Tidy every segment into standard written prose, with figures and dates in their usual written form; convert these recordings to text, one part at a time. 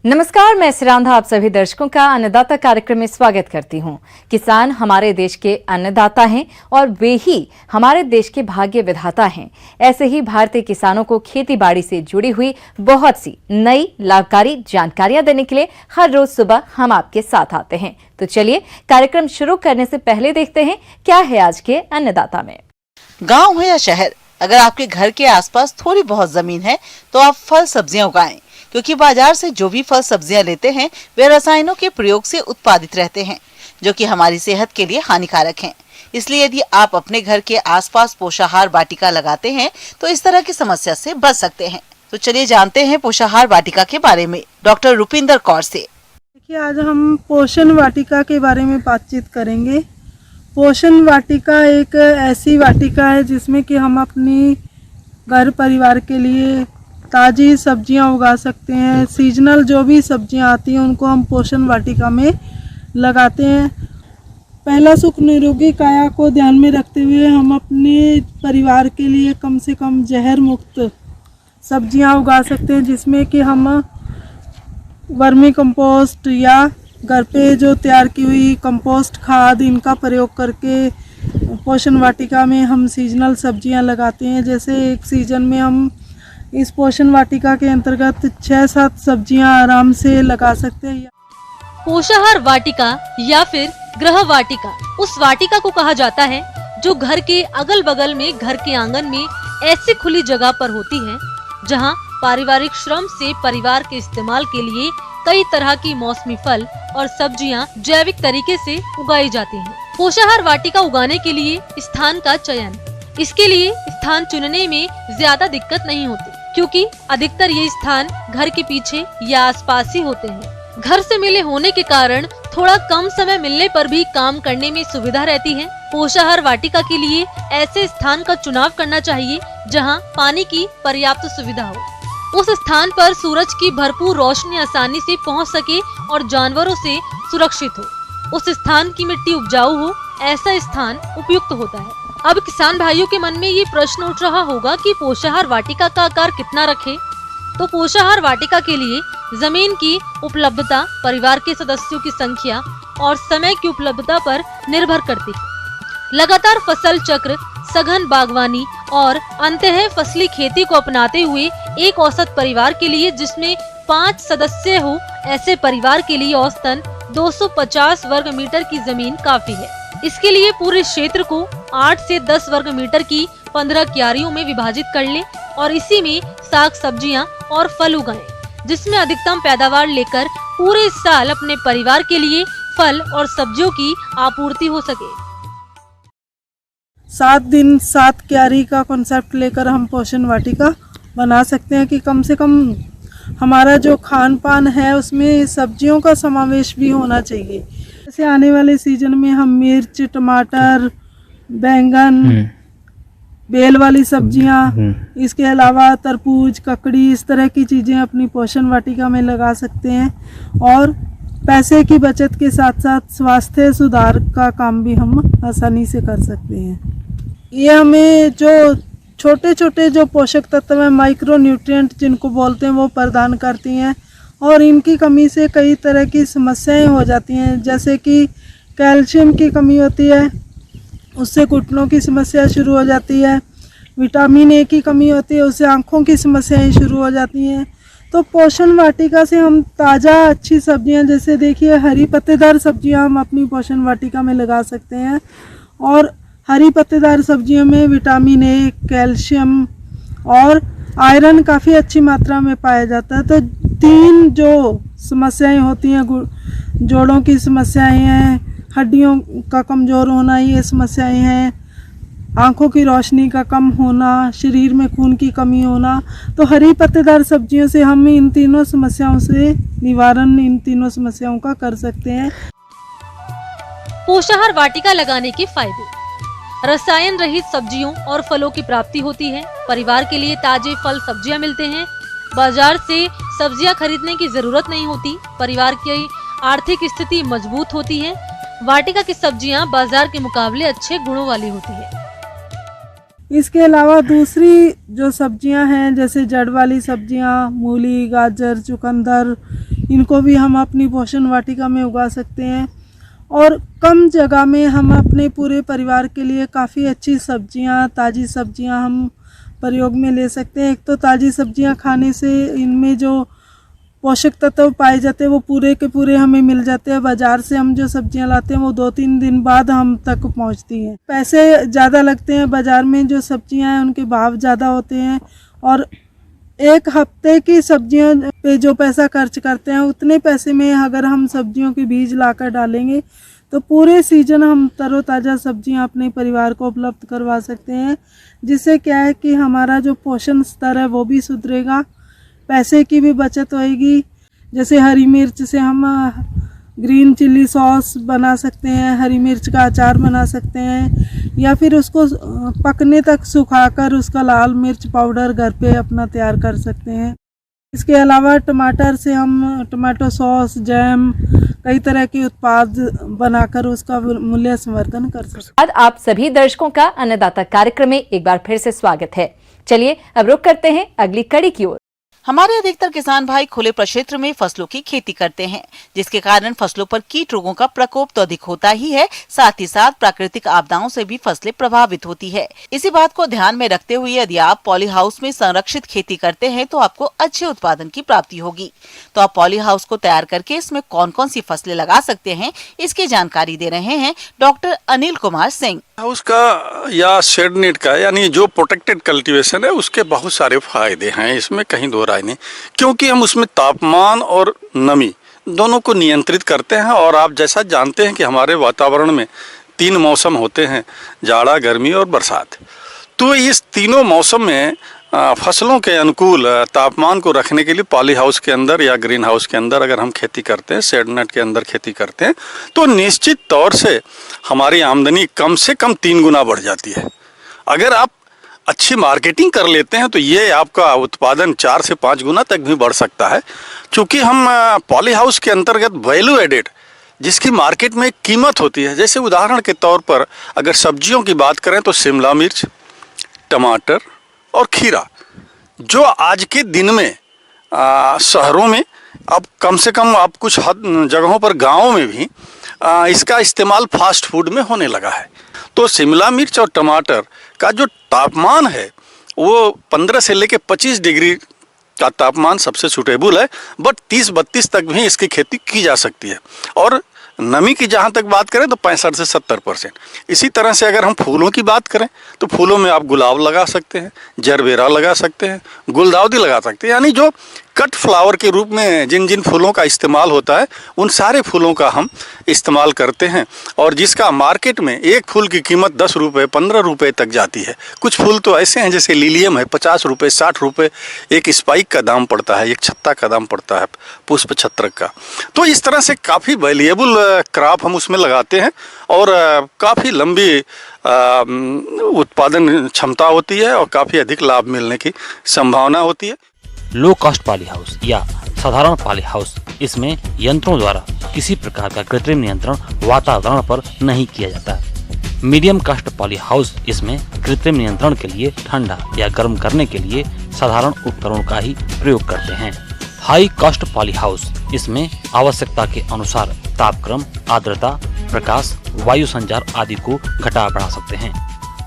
नमस्कार, मैं सिरांधा आप सभी दर्शकों का अन्नदाता कार्यक्रम में स्वागत करती हूं। किसान हमारे देश के अन्नदाता हैं और वे ही हमारे देश के भाग्य विधाता हैं। ऐसे ही भारतीय किसानों को खेती बाड़ी से जुड़ी हुई बहुत सी नई लाभकारी जानकारियां देने के लिए हर रोज सुबह हम आपके साथ आते हैं। तो चलिए कार्यक्रम शुरू करने से पहले देखते हैं क्या है आज के अन्नदाता में। गाँव हो या शहर, अगर आपके घर के आसपास थोड़ी बहुत जमीन है तो आप फल सब्जियां उगाएं, क्योंकि बाजार से जो भी फल सब्जियां लेते हैं वे रसायनों के प्रयोग से उत्पादित रहते हैं, जो कि हमारी सेहत के लिए हानिकारक हैं। इसलिए यदि आप अपने घर के आसपास पोषाहार वाटिका लगाते हैं तो इस तरह की समस्या से बच सकते हैं। तो चलिए जानते हैं पोषाहार वाटिका के बारे में डॉक्टर रुपिंदर कौर से। देखिए, आज हम पोषण वाटिका के बारे में बातचीत करेंगे। पोषण वाटिका एक ऐसी वाटिका है जिसमें कि हम अपनी घर परिवार के लिए ताज़ी सब्जियां उगा सकते हैं। सीजनल जो भी सब्जियां आती हैं उनको हम पोषण वाटिका में लगाते हैं। पहला सुख निरोगी काया को ध्यान में रखते हुए हम अपने परिवार के लिए कम से कम जहर मुक्त सब्जियां उगा सकते हैं, जिसमें कि हम वर्मी कंपोस्ट या घर पे जो तैयार की हुई कंपोस्ट खाद इनका प्रयोग करके पोषण वाटिका में हम सीजनल सब्जियां लगाते हैं। जैसे एक सीजन में हम इस पोषण वाटिका के अंतर्गत 6-7 सब्जियां आराम से लगा सकते हैं। पोषाहार वाटिका या फिर गृह वाटिका उस वाटिका को कहा जाता है जो घर के अगल बगल में घर के आंगन में ऐसी खुली जगह पर होती है जहां पारिवारिक श्रम से परिवार के इस्तेमाल के लिए कई तरह की मौसमी फल और सब्जियां जैविक तरीके से उगाई जाती हैं। पोषाहार वाटिका उगाने के लिए स्थान का चयन, इसके लिए स्थान चुनने में ज्यादा दिक्कत नहीं होती, क्योंकि अधिकतर ये स्थान घर के पीछे या आसपास ही होते हैं। घर से मिले होने के कारण थोड़ा कम समय मिलने पर भी काम करने में सुविधा रहती है। पोषाहार वाटिका के लिए ऐसे स्थान का चुनाव करना चाहिए जहां पानी की पर्याप्त सुविधा हो, उस स्थान पर सूरज की भरपूर रोशनी आसानी से पहुंच सके और जानवरों से सुरक्षित हो, उस स्थान की मिट्टी उपजाऊ हो, ऐसा स्थान उपयुक्त होता है। अब किसान भाइयों के मन में ये प्रश्न उठ रहा होगा कि पोषाहार वाटिका का आकार कितना रखें? तो पोषाहार वाटिका के लिए जमीन की उपलब्धता परिवार के सदस्यों की संख्या और समय की उपलब्धता पर निर्भर करती है। लगातार फसल चक्र, सघन बागवानी और अंतः फसली खेती को अपनाते हुए एक औसत परिवार के लिए जिसमें 5 सदस्य हो, ऐसे परिवार के लिए औसतन 250 वर्ग मीटर की जमीन काफी है। इसके लिए पूरे क्षेत्र को 8 से 10 वर्ग मीटर की 15 क्यारियों में विभाजित कर ले और इसी में साग सब्जियां और फल उगाएं, जिसमें अधिकतम पैदावार लेकर पूरे साल अपने परिवार के लिए फल और सब्जियों की आपूर्ति हो सके। 7 दिन 7 क्यारी का कॉन्सेप्ट लेकर हम पोषण वाटिका बना सकते हैं कि कम से कम हमारा जो खान पान है उसमें सब्जियों का समावेश भी होना चाहिए। जैसे आने वाले सीजन में हम मिर्च, टमाटर, बैंगन, बेल वाली सब्जियां, इसके अलावा तरबूज, ककड़ी, इस तरह की चीज़ें अपनी पोषण वाटिका में लगा सकते हैं और पैसे की बचत के साथ साथ स्वास्थ्य सुधार का काम भी हम आसानी से कर सकते हैं। ये हमें जो छोटे छोटे जो पोषक तत्व हैं, माइक्रो न्यूट्रिएंट जिनको बोलते हैं, वो प्रदान करती हैं और इनकी कमी से कई तरह की समस्याएं हो जाती हैं। जैसे कि कैल्शियम की कमी होती है, उससे घुटनों की समस्या शुरू हो जाती है। विटामिन ए की कमी होती है, उससे आँखों की समस्याएं शुरू हो जाती हैं। तो पोषण वाटिका से हम ताज़ा अच्छी सब्जियां, जैसे देखिए हरी पत्तेदार सब्जियां हम अपनी पोषण वाटिका में लगा सकते हैं और हरी पत्तेदार सब्जियों में विटामिन ए, कैल्शियम और आयरन काफ़ी अच्छी मात्रा में पाया जाता है। तो 3 जो समस्याएं होती हैं, जोड़ों की समस्याएं हैं, हड्डियों का कमज़ोर होना, ये समस्याएं हैं, आँखों की रोशनी का कम होना, शरीर में खून की कमी होना, तो हरी पत्तेदार सब्जियों से हम इन तीनों समस्याओं से निवारण इन तीनों समस्याओं का कर सकते हैं। पोषाहार वाटिका लगाने के फायदे: रसायन रहित सब्जियों और फलों की प्राप्ति होती है, परिवार के लिए ताजे फल सब्जियां मिलते हैं, बाजार से सब्जियां खरीदने की जरूरत नहीं होती, परिवार की आर्थिक स्थिति मजबूत होती है, वाटिका की सब्जियां बाजार के मुकाबले अच्छे गुणों वाली होती है। इसके अलावा दूसरी जो सब्जियां हैं, जैसे जड़ वाली सब्जियां, मूली, गाजर, चुकंदर, इनको भी हम अपनी पोषण वाटिका में उगा सकते हैं। और कम जगह में हम अपने पूरे परिवार के लिए काफ़ी अच्छी सब्जियां, ताज़ी सब्जियां हम प्रयोग में ले सकते हैं। एक तो ताज़ी सब्जियां खाने से इनमें जो पोषक तत्व पाए जाते हैं वो पूरे के पूरे हमें मिल जाते हैं। बाज़ार से हम जो सब्जियां लाते हैं वो 2-3 दिन बाद हम तक पहुंचती हैं। पैसे ज़्यादा लगते हैं, बाज़ार में जो सब्जियां हैं उनके भाव ज़्यादा होते हैं, और एक हफ्ते की सब्जियों पे जो पैसा खर्च करते हैं उतने पैसे में अगर हम सब्जियों के बीज लाकर डालेंगे तो पूरे सीजन हम तरोताज़ा सब्जियां अपने परिवार को उपलब्ध करवा सकते हैं, जिससे क्या है कि हमारा जो पोषण स्तर है वो भी सुधरेगा, पैसे की भी बचत होएगी। जैसे हरी मिर्च से हम ग्रीन चिल्ली सॉस बना सकते हैं, हरी मिर्च का अचार बना सकते हैं, या फिर उसको पकने तक सुखाकर उसका लाल मिर्च पाउडर घर पे अपना तैयार कर सकते हैं। इसके अलावा टमाटर से हम टमाटो सॉस, जैम, कई तरह के उत्पाद बनाकर उसका मूल्य संवर्धन कर सकते हैं। बाद आप सभी दर्शकों का अन्नदाता कार्यक्रम में एक बार फिर से स्वागत है। चलिए अब रुक करते हैं अगली कड़ी की ओर। हमारे अधिकतर किसान भाई खुले प्रक्षेत्र में फसलों की खेती करते हैं, जिसके कारण फसलों पर कीट रोगों का प्रकोप तो अधिक होता ही है, साथ ही साथ प्राकृतिक आपदाओं से भी फसलें प्रभावित होती है। इसी बात को ध्यान में रखते हुए यदि आप पॉली हाउस में संरक्षित खेती करते हैं तो आपको अच्छे उत्पादन की प्राप्ति होगी। तो आप पॉली हाउस को तैयार करके इसमें कौन कौन सी फसलें लगा सकते हैं, इसकी जानकारी दे रहे हैं डॉक्टर अनिल कुमार सिंह। हाउस का या शेड नेट का, यानी जो प्रोटेक्टेड कल्टीवेशन है, उसके बहुत सारे फायदे हैं, इसमें कहीं दो राय नहीं, क्योंकि हम उसमें तापमान और नमी दोनों को नियंत्रित करते हैं। और आप जैसा जानते हैं कि हमारे वातावरण में 3 मौसम होते हैं, जाड़ा, गर्मी और बरसात। तो इस तीनों मौसम में फसलों के अनुकूल तापमान को रखने के लिए पॉली हाउस के अंदर या ग्रीन हाउस के अंदर अगर हम खेती करते हैं, शेड नेट के अंदर खेती करते हैं, तो निश्चित तौर से हमारी आमदनी कम से कम 3 गुना बढ़ जाती है। अगर आप अच्छी मार्केटिंग कर लेते हैं तो ये आपका उत्पादन 4 से 5 गुना तक भी बढ़ सकता है, क्योंकि हम पॉली हाउस के अंतर्गत वैल्यू एडेड जिसकी मार्केट में कीमत होती है, जैसे उदाहरण के तौर पर अगर सब्जियों की बात करें तो शिमला मिर्च, टमाटर और खीरा, जो आज के दिन में शहरों में अब कम से कम आप कुछ जगहों पर गाँवों में भी इसका इस्तेमाल फास्ट फूड में होने लगा है। तो शिमला मिर्च और टमाटर का जो तापमान है वो 15 से लेकर 25 डिग्री का तापमान सबसे सूटेबल है, बट 30-32 तक भी इसकी खेती की जा सकती है। और नमी की जहाँ तक बात करें तो 65 से 70%। इसी तरह से अगर हम फूलों की बात करें तो फूलों में आप गुलाब लगा सकते हैं, जरबेरा लगा सकते हैं, गुलदाउदी लगा सकते हैं, यानी जो कट फ्लावर के रूप में जिन जिन फूलों का इस्तेमाल होता है उन सारे फूलों का हम इस्तेमाल करते हैं, और जिसका मार्केट में एक फूल की कीमत 10 रुपये 15 रुपये तक जाती है। कुछ फूल तो ऐसे हैं जैसे लिलियम है, 50 रुपये 60 रुपये एक स्पाइक का दाम पड़ता है, एक छत्ता का दाम पड़ता है, पुष्प छत्रक का। तो इस तरह से काफ़ी वैल्यूएबल क्रॉप हम उसमें लगाते हैं और काफ़ी लंबी उत्पादन क्षमता होती है और काफ़ी अधिक लाभ मिलने की संभावना होती है। लो कॉस्ट पॉली हाउस या साधारण पॉली हाउस, इसमें यंत्रों द्वारा किसी प्रकार का कृत्रिम नियंत्रण वातावरण पर नहीं किया जाता है। मीडियम कॉस्ट पॉली हाउस, इसमें कृत्रिम नियंत्रण के लिए ठंडा या गर्म करने के लिए साधारण उपकरणों का ही प्रयोग करते हैं। हाई कॉस्ट पॉली हाउस, इसमें आवश्यकता के अनुसार तापक्रम, आर्द्रता, प्रकाश, वायु संचार आदि को घटा बढ़ा सकते हैं।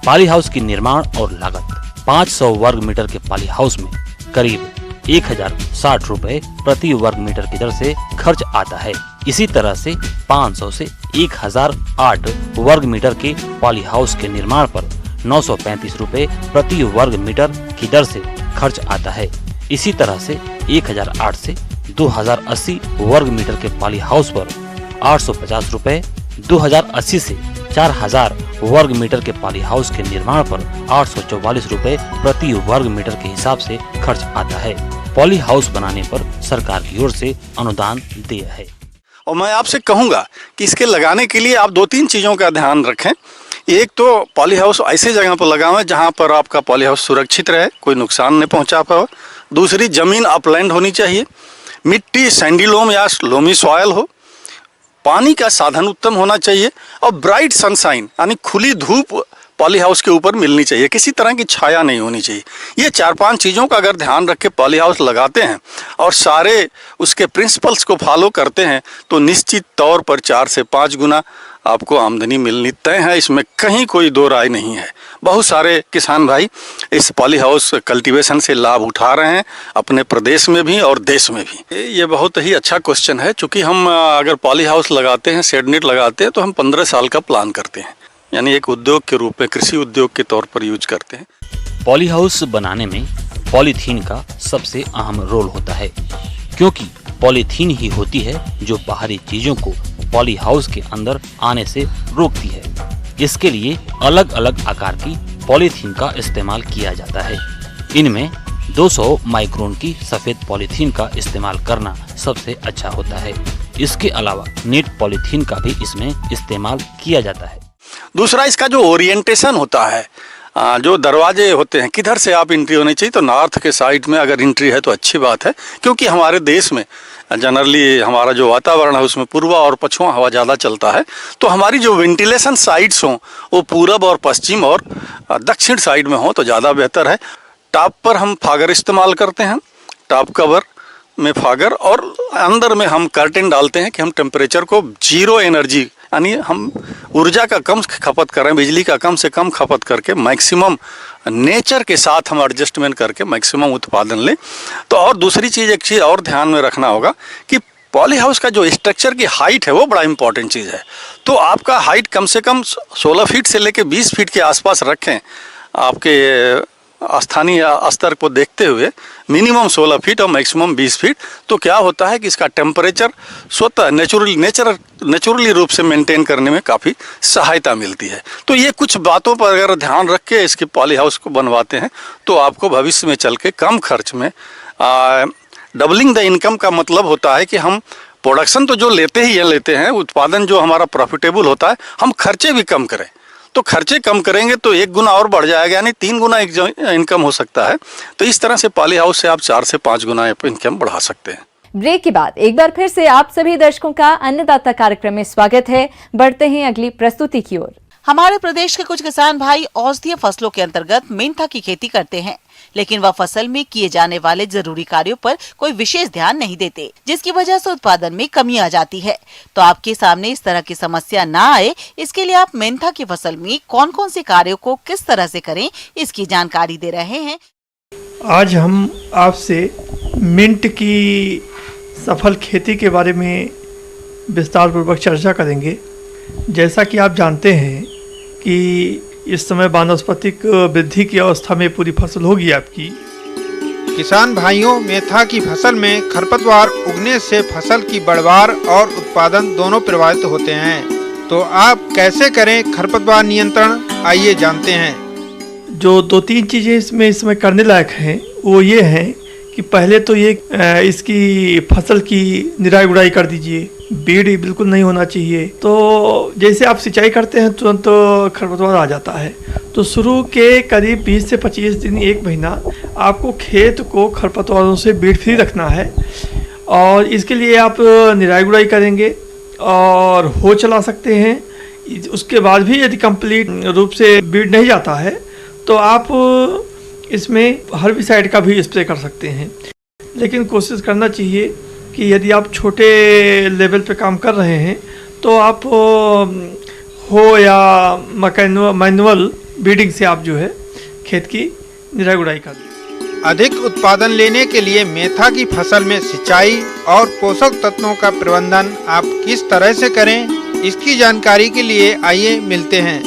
पॉली हाउस की निर्माण और लागत 500 वर्ग मीटर के पॉली हाउस में करीब 1060 रुपए प्रति वर्ग मीटर की दर से खर्च आता है। इसी तरह से 500 से 1008 वर्ग मीटर के पॉली हाउस के निर्माण पर 935 रुपए प्रति वर्ग मीटर की दर से खर्च आता है। इसी तरह से 1008 से 2080 वर्ग मीटर के पॉली हाउस पर 850 रुपए, 2080 से 4000 वर्ग मीटर के पॉली हाउस के निर्माण पर 844 रुपए प्रति वर्ग मीटर के हिसाब से खर्च आता है। पॉली हाउस बनाने पर सरकार की ओर से अनुदान दिया है। और मैं आपसे कहूँगा कि इसके लगाने के लिए आप 2-3 चीज़ों का ध्यान रखें। एक तो पॉली हाउस ऐसे जगह पर लगावें जहाँ पर आपका पॉली हाउस सुरक्षित रहे, कोई नुकसान नहीं पहुँचा पाए। दूसरी, ज़मीन अपलैंड होनी चाहिए, मिट्टी सैंडी लोम या लोमी सॉयल हो, पानी का साधन उत्तम होना चाहिए और ब्राइट सनशाइन यानी खुली धूप पॉली हाउस के ऊपर मिलनी चाहिए, किसी तरह की छाया नहीं होनी चाहिए। ये 4-5 चीज़ों का अगर ध्यान रख के पॉली हाउस लगाते हैं और सारे उसके प्रिंसिपल्स को फॉलो करते हैं तो निश्चित तौर पर 4 से 5 गुना आपको आमदनी मिलनी तय है, इसमें कहीं कोई दो राय नहीं है। बहुत सारे किसान भाई इस पॉली हाउस कल्टीवेशन से लाभ उठा रहे हैं, अपने प्रदेश में भी और देश में भी। ये बहुत ही अच्छा क्वेश्चन है, चूँकि हम अगर पॉली हाउस लगाते हैं, शेड नेट लगाते हैं तो हम 15 साल का प्लान करते हैं, यानी एक उद्योग के रूप में, कृषि उद्योग के तौर पर यूज करते हैं। पॉली हाउस बनाने में पॉलीथीन का सबसे अहम रोल होता है, क्योंकि पॉलीथीन ही होती है जो बाहरी चीजों को पॉली हाउस के अंदर आने से रोकती है। इसके लिए अलग अलग आकार की पॉलीथीन का इस्तेमाल किया जाता है। इनमें 200 माइक्रोन की सफेद पॉलीथीन का इस्तेमाल करना सबसे अच्छा होता है। इसके अलावा नेट पॉलीथीन का भी इसमें इस्तेमाल किया जाता है। दूसरा, इसका जो ओरिएंटेशन होता है, जो दरवाजे होते हैं, किधर से आप एंट्री होनी चाहिए, तो नॉर्थ के साइड में अगर एंट्री है तो अच्छी बात है, क्योंकि हमारे देश में जनरली हमारा जो वातावरण है उसमें पूर्वा और पछुआ हवा ज़्यादा चलता है, तो हमारी जो वेंटिलेशन साइड्स हों वो पूरब और पश्चिम और दक्षिण साइड में हो तो ज़्यादा बेहतर है। टॉप पर हम फागर इस्तेमाल करते हैं, टॉप कवर में फागर, और अंदर में हम कर्टेन डालते हैं कि हम टेम्परेचर को 0 एनर्जी, यानी हम ऊर्जा का कम खपत करें, बिजली का कम से कम खपत करके मैक्सिमम नेचर के साथ हम एडजस्टमेंट करके मैक्सिमम उत्पादन लें। तो और दूसरी चीज़, एक चीज़ और ध्यान में रखना होगा कि पॉली हाउस का जो स्ट्रक्चर की हाइट है वो बड़ा इंपॉर्टेंट चीज़ है। तो आपका हाइट कम से कम 16 फीट से लेकर 20 फीट के आसपास रखें, आपके स्थानीय स्तर को देखते हुए मिनिमम 16 फीट और मैक्सिमम 20 फीट। तो क्या होता है कि इसका टेम्परेचर स्वतः नेचुरली रूप से मेंटेन करने में काफ़ी सहायता मिलती है। तो ये कुछ बातों पर अगर ध्यान रख के इसके पॉली हाउस को बनवाते हैं तो आपको भविष्य में चल के कम खर्च में डबलिंग द इनकम का मतलब होता है कि हम प्रोडक्शन तो जो लेते हैं, उत्पादन जो हमारा प्रॉफिटेबल होता है, हम खर्चे भी कम करें। तो खर्चे कम करेंगे तो 1 गुना और बढ़ जाएगा, यानी 3 गुना इनकम हो सकता है। तो इस तरह से पॉली हाउस से आप 4 से 5 गुना इनकम बढ़ा सकते हैं। ब्रेक के बाद एक बार फिर से आप सभी दर्शकों का अन्नदाता कार्यक्रम में स्वागत है। बढ़ते हैं अगली प्रस्तुति की ओर। हमारे प्रदेश के कुछ किसान भाई औषधीय फसलों के अंतर्गत मेंथा की खेती करते हैं, लेकिन वह फसल में किए जाने वाले जरूरी कार्यों पर कोई विशेष ध्यान नहीं देते, जिसकी वजह से उत्पादन में कमी आ जाती है। तो आपके सामने इस तरह की समस्या ना आए, इसके लिए आप मेंथा की फसल में कौन कौन से कार्यों को किस तरह से करें, इसकी जानकारी दे रहे हैं। आज हम आपसे मिंट की सफल खेती के बारे में विस्तार पूर्वक चर्चा करेंगे। जैसा कि आप जानते हैं कि इस समय वानस्पतिक वृद्धि की अवस्था में पूरी फसल होगी आपकी। किसान भाइयों, मेंथा की फसल में खरपतवार उगने से फसल की बढ़वार और उत्पादन दोनों प्रभावित होते हैं। तो आप कैसे करें खरपतवार नियंत्रण, आइए जानते हैं। जो 2-3 चीज़ें इसमें करने लायक हैं वो ये हैं कि पहले तो ये इसकी फसल की निराई गुड़ाई कर दीजिए, बीड़ बिल्कुल नहीं होना चाहिए। तो जैसे आप सिंचाई करते हैं तुरंत तो खरपतवार आ जाता है, तो शुरू के करीब 20 से 25 दिन, 1 महीना आपको खेत को खरपतवारों से बीड़ फ्री रखना है। और इसके लिए आप निराई गुड़ाई करेंगे और हो चला सकते हैं। उसके बाद भी यदि कंप्लीट रूप से बीड़ नहीं जाता है तो आप इसमें हर्बिसाइड का भी स्प्रे कर सकते हैं। लेकिन कोशिश करना चाहिए कि यदि आप छोटे लेवल पे काम कर रहे हैं तो आप हो या मैनुअल बीडिंग से आप जो है खेत की निराई गुड़ाई कर लें। अधिक उत्पादन लेने के लिए मेंथा की फसल में सिंचाई और पोषक तत्वों का प्रबंधन आप किस तरह से करें, इसकी जानकारी के लिए आइए मिलते हैं।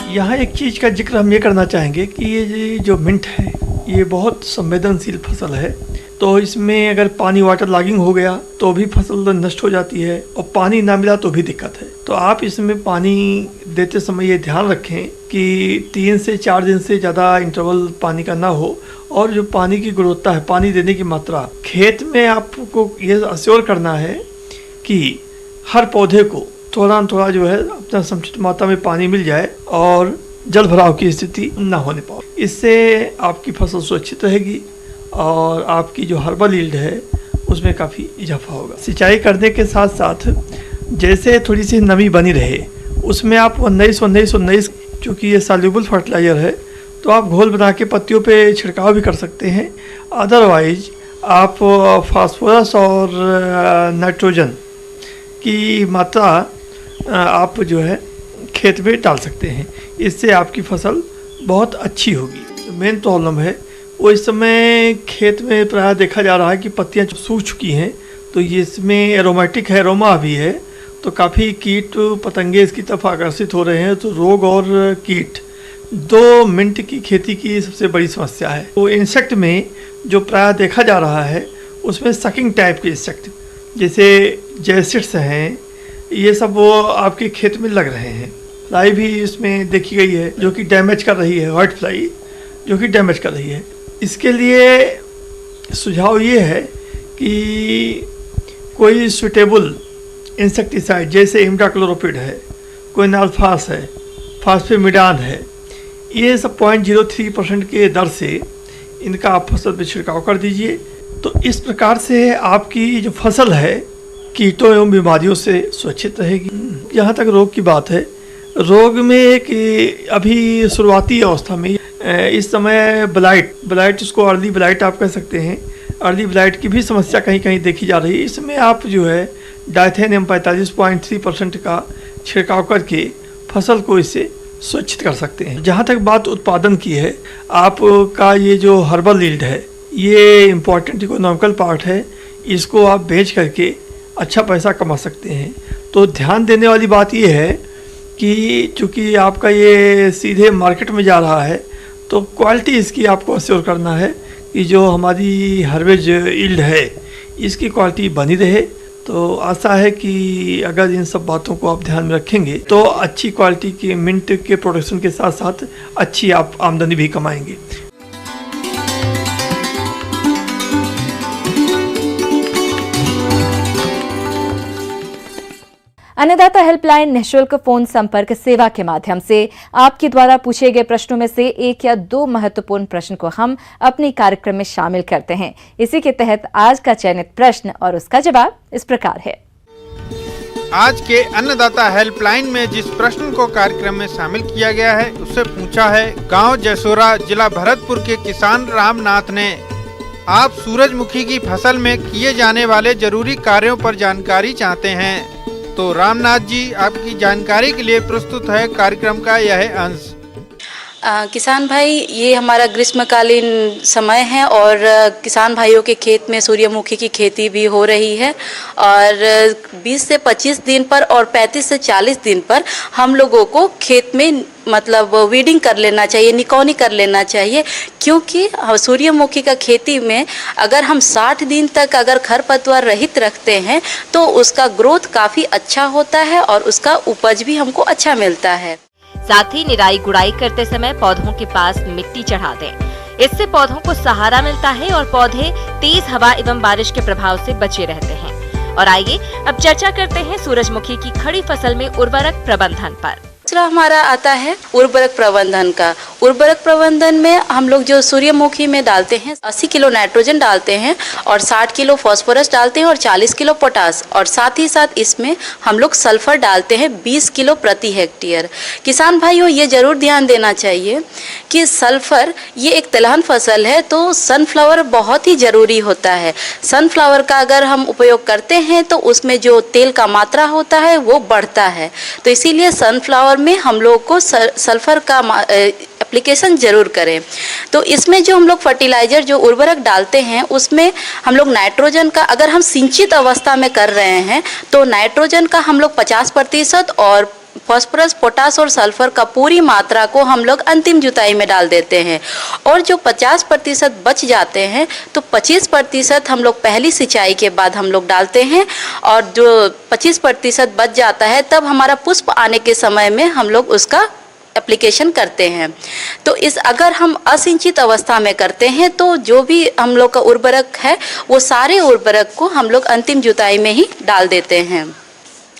यहाँ एक चीज़ का जिक्र हम ये करना चाहेंगे कि ये जो मिंट है ये बहुत संवेदनशील फसल है। तो इसमें अगर पानी वाटर लॉगिंग हो गया तो भी फसल नष्ट हो जाती है, और पानी ना मिला तो भी दिक्कत है। तो आप इसमें पानी देते समय ये ध्यान रखें कि 3 से 4 दिन से ज़्यादा इंटरवल पानी का ना हो। और जो पानी की गुणवत्ता है, पानी देने की मात्रा, खेत में आपको ये अश्योर करना है कि हर पौधे को थोड़ा जो है अपना समुचित मात्रा में पानी मिल जाए और जल भराव की स्थिति ना होने पाए। इससे आपकी फसल सुरक्षित रहेगी और आपकी जो हर्बल यील्ड है उसमें काफ़ी इजाफा होगा। सिंचाई करने के साथ साथ जैसे थोड़ी सी नमी बनी रहे उसमें आप 19-19-19 चूँकि ये सॉल्युबल फर्टिलाइज़र है तो आप घोल बना के पत्तियों पे छिड़काव भी कर सकते हैं। अदरवाइज आप फास्फोरस और नाइट्रोजन की मात्रा आप जो है खेत में डाल सकते हैं। इससे आपकी फसल बहुत अच्छी होगी। मेन प्रॉब्लम है वो इस समय खेत में प्रायः देखा जा रहा है कि पत्तियां सूख चुकी हैं, तो ये इसमें एरोमेटिक है, एरोमा भी है, तो काफ़ी कीट पतंगे इसकी तरफ आकर्षित हो रहे हैं। तो रोग और कीट 2 मिनट की खेती की सबसे बड़ी समस्या है। तो इंसेक्ट में जो प्रायः देखा जा रहा है उसमें सकिंग टाइप के इंसेक्ट जैसे जैसिड्स हैं, ये सब वो आपके खेत में लग रहे हैं। फ्लाई भी इसमें देखी गई है जो कि डैमेज कर रही है, व्हाइट फ्लाई जो कि डैमेज कर रही है। इसके लिए सुझाव ये है कि कोई सुटेबल इंसेक्टिसाइड जैसे इमिडाक्लोरोपिड है, कोई नाल्फास है, फास्फेमिडान है, ये सब 0.03% के दर से इनका आप फसल पर छिड़काव कर दीजिए। तो इस प्रकार से आपकी जो फसल है कीटों एवं बीमारियों से सुरक्षित रहेगी। जहाँ तक रोग की बात है, रोग में एक अभी शुरुआती अवस्था में इस समय ब्लाइट इसको अर्ली ब्लाइट आप कह सकते हैं, अर्ली ब्लाइट की भी समस्या कहीं कहीं देखी जा रही है। इसमें आप जो है डाइथेनियम 45.3% का छिड़काव करके फसल को इससे सुरक्षित कर सकते हैं। जहाँ तक बात उत्पादन की है, आपका ये जो हर्बल यील्ड है ये इम्पोर्टेंट इकोनॉमिकल पार्ट है, इसको आप बेच करके अच्छा पैसा कमा सकते हैं। तो ध्यान देने वाली बात ये है कि चूँकि आपका ये सीधे मार्केट में जा रहा है तो क्वालिटी इसकी आपको अश्योर करना है कि जो हमारी हार्वेस्ट यील्ड है इसकी क्वालिटी बनी रहे। तो आशा है कि अगर इन सब बातों को आप ध्यान में रखेंगे तो अच्छी क्वालिटी के मिंट के प्रोडक्शन के साथ साथ अच्छी आप आमदनी भी कमाएंगे। अन्नदाता हेल्पलाइन निःशुल्क फोन संपर्क सेवा के माध्यम से आपके द्वारा पूछे गए प्रश्नों में से 1 या 2 महत्वपूर्ण प्रश्न को हम अपने कार्यक्रम में शामिल करते हैं। इसी के तहत आज का चयनित प्रश्न और उसका जवाब इस प्रकार है। आज के अन्नदाता हेल्पलाइन में जिस प्रश्न को कार्यक्रम में शामिल किया गया है उससे पूछा है, गांव जसोरा जिला भरतपुर के किसान रामनाथ ने, आप सूरजमुखी की फसल में किए जाने वाले जरूरी कार्यों पर जानकारी चाहते हैं। तो रामनाथ जी, आपकी जानकारी के लिए प्रस्तुत है कार्यक्रम का यह अंश। किसान भाई, ये हमारा ग्रीष्मकालीन समय है और किसान भाइयों के खेत में सूर्यमुखी की खेती भी हो रही है और 20 से 25 दिन पर और 35 से 40 दिन पर हम लोगों को खेत में मतलब वीडिंग कर लेना चाहिए, निकौनी कर लेना चाहिए, क्योंकि सूर्यमुखी का खेती में अगर हम 60 दिन तक अगर खरपतवार रहित रखते हैं तो उसका ग्रोथ काफ़ी अच्छा होता है और उसका उपज भी हमको अच्छा मिलता है। साथ ही निराई गुड़ाई करते समय पौधों के पास मिट्टी चढ़ा दें। इससे पौधों को सहारा मिलता है और पौधे तेज हवा एवं बारिश के प्रभाव से बचे रहते हैं। और आइए अब चर्चा करते हैं सूरजमुखी की खड़ी फसल में उर्वरक प्रबंधन पर। दूसरा हमारा आता है उर्वरक प्रबंधन का। उर्वरक प्रबंधन में हम लोग जो सूर्यमुखी में डालते हैं 80 किलो नाइट्रोजन डालते हैं और 60 किलो फास्फोरस डालते हैं और 40 किलो पोटास, और साथ ही साथ इसमें हम लोग सल्फर डालते हैं 20 किलो प्रति हेक्टेयर। किसान भाइयों, ये जरूर ध्यान देना चाहिए कि सल्फर ये एक तिलहन फसल है तो सनफ्लावर बहुत ही ज़रूरी होता है। सनफ्लावर का अगर हम उपयोग करते हैं तो उसमें जो तेल का मात्रा होता है वो बढ़ता है, तो इसीलिए सनफ्लावर में हम लोग को सल्फर का एप्लीकेशन जरूर करें। तो इसमें जो हम लोग फर्टिलाइजर जो उर्वरक डालते हैं उसमें हम लोग नाइट्रोजन का, अगर हम सिंचित अवस्था में कर रहे हैं तो नाइट्रोजन का हम लोग 50% और फास्फोरस, पोटास और सल्फर का पूरी मात्रा को हम लोग अंतिम जुताई में डाल देते हैं, और जो 50% बच जाते हैं तो 25% हम लोग पहली सिंचाई के बाद हम लोग डालते हैं, और जो 25% बच जाता है तब हमारा पुष्प आने के समय में हम लोग उसका एप्लीकेशन करते हैं। तो इस अगर हम असिंचित अवस्था में करते हैं तो जो भी हम लोग का उर्वरक है वो सारे उर्वरक को हम लोग अंतिम जुताई में ही डाल देते हैं।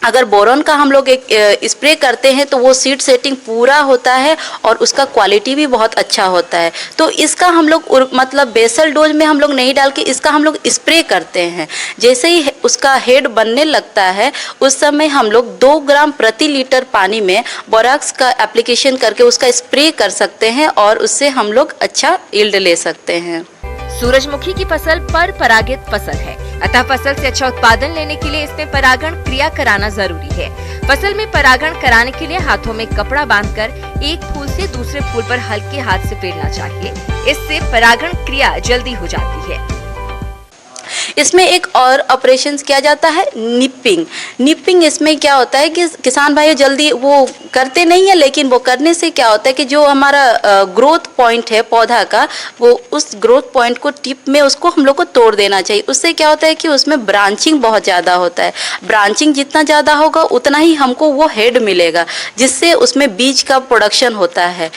अगर बोरॉन का हम लोग एक स्प्रे करते हैं तो वो सीड सेटिंग पूरा होता है और उसका क्वालिटी भी बहुत अच्छा होता है। तो इसका हम लोग मतलब बेसल डोज में हम लोग नहीं डाल के इसका हम लोग स्प्रे करते हैं। जैसे ही उसका हेड बनने लगता है उस समय हम लोग 2 ग्राम प्रति लीटर पानी में बोराक्स का एप्लीकेशन करके उसका स्प्रे कर सकते हैं और उससे हम लोग अच्छा यील्ड ले सकते हैं। सूरजमुखी की फसल पर परागित फसल है, अतः फसल से अच्छा उत्पादन लेने के लिए इसमें परागण क्रिया कराना जरूरी है। फसल में परागण कराने के लिए हाथों में कपड़ा बांधकर एक फूल से दूसरे फूल पर हल्के हाथ से फेरना चाहिए। इससे परागण क्रिया जल्दी हो जाती है। इसमें एक और ऑपरेशन किया जाता है निपिंग। निपिंग इसमें क्या होता है कि किसान भाई जल्दी वो करते नहीं है, लेकिन वो करने से क्या होता है कि जो हमारा ग्रोथ पॉइंट है पौधा का, वो उस ग्रोथ पॉइंट को टिप में उसको हम लोग को तोड़ देना चाहिए। उससे क्या होता है कि उसमें ब्रांचिंग बहुत ज़्यादा होता है। ब्रांचिंग जितना ज़्यादा होगा उतना ही हमको वो हेड मिलेगा, जिससे उसमें बीज का प्रोडक्शन होता है।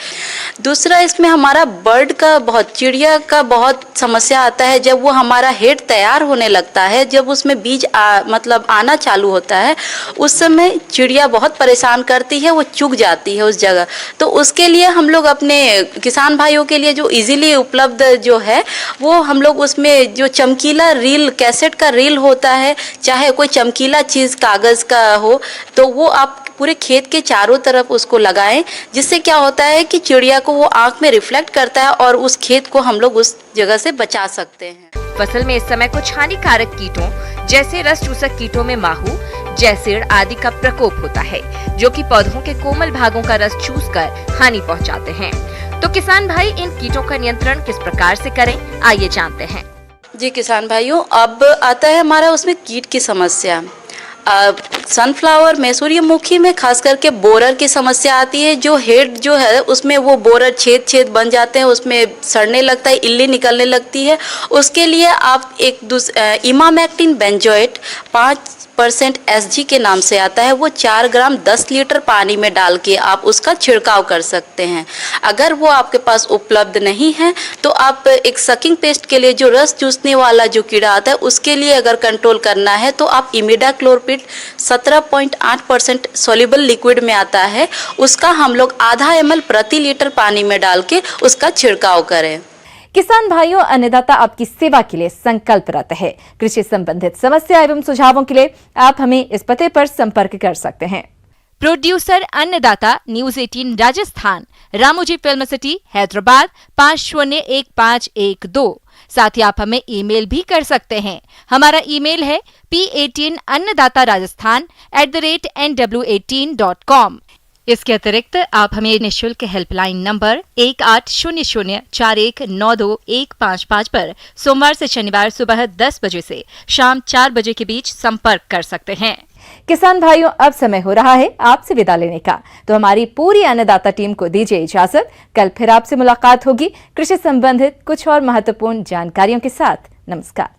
दूसरा इसमें हमारा बर्ड का बहुत, चिड़िया का बहुत समस्या आता है। जब वो हमारा हेड तैयार होने लगता है, जब उसमें बीज मतलब आना चालू होता है, उस समय चिड़िया बहुत परेशान करती है, वो चुग जाती है उस जगह। तो उसके लिए हम लोग अपने किसान भाइयों के लिए जो इजीली उपलब्ध जो है, वो हम लोग उसमें जो चमकीला रील, कैसेट का रील होता है, चाहे कोई चमकीला चीज़ कागज़ का हो, तो वो आप पूरे खेत के चारों तरफ उसको लगाएं। जिससे क्या होता है कि चिड़िया को वो आँख में रिफ्लेक्ट करता है और उस खेत को हम लोग उस जगह से बचा सकते हैं। फसल में इस समय कुछ हानिकारक कीटों जैसे रस चूसक कीटों में माहू, जैसिड आदि का प्रकोप होता है, जो कि पौधों के कोमल भागों का रस चूसकर हानि पहुंचाते हैं। तो किसान भाई इन कीटों का नियंत्रण किस प्रकार से करें, आइए जानते हैं। जी किसान भाइयों, अब आता है हमारा उसमें कीट की समस्या। सनफ्लावर में, सूर्यमुखी में खास करके बोरर की समस्या आती है। जो हेड जो है उसमें वो बोरर छेद बन जाते हैं, उसमें सड़ने लगता है, इल्ली निकलने लगती है। उसके लिए आप एक इमामेक्टिन बेंजोएट 5% SG के नाम से आता है, वो 4 ग्राम 10 लीटर पानी में डाल के आप उसका छिड़काव कर सकते हैं। अगर वो आपके पास उपलब्ध नहीं है तो आप एक सकिंग पेस्ट के लिए, जो रस चूसने वाला जो कीड़ा आता है, उसके लिए अगर कंट्रोल करना है तो आप इमिडाक्लोरपिड 17.8% सॉल्युबल लिक्विड में आता है, उसका हम लोग आधा ml प्रति लीटर पानी में डाल के उसका छिड़काव करें। किसान भाइयों, अन्नदाता आपकी सेवा के लिए संकल्परत है। कृषि संबंधित समस्या एवं सुझावों के लिए आप हमें इस पते पर संपर्क कर सकते हैं। प्रोड्यूसर अन्नदाता, news 18 Rajasthan, Ramoji film city, Hyderabad 501512। साथ ही आप हमें ईमेल भी कर सकते हैं। हमारा ईमेल है p18annadatarajasthan@nw18.com। इसके अतिरिक्त आप हमें निःशुल्क हेल्पलाइन नंबर 180041921555 पर सोमवार से शनिवार सुबह 10 बजे से शाम 4 बजे के बीच संपर्क कर सकते हैं। किसान भाइयों, अब समय हो रहा है आपसे विदा लेने का, तो हमारी पूरी अन्नदाता टीम को दीजिए इजाजत। कल फिर आपसे मुलाकात होगी कृषि संबंधित कुछ और महत्वपूर्ण जानकारियों के साथ। नमस्कार।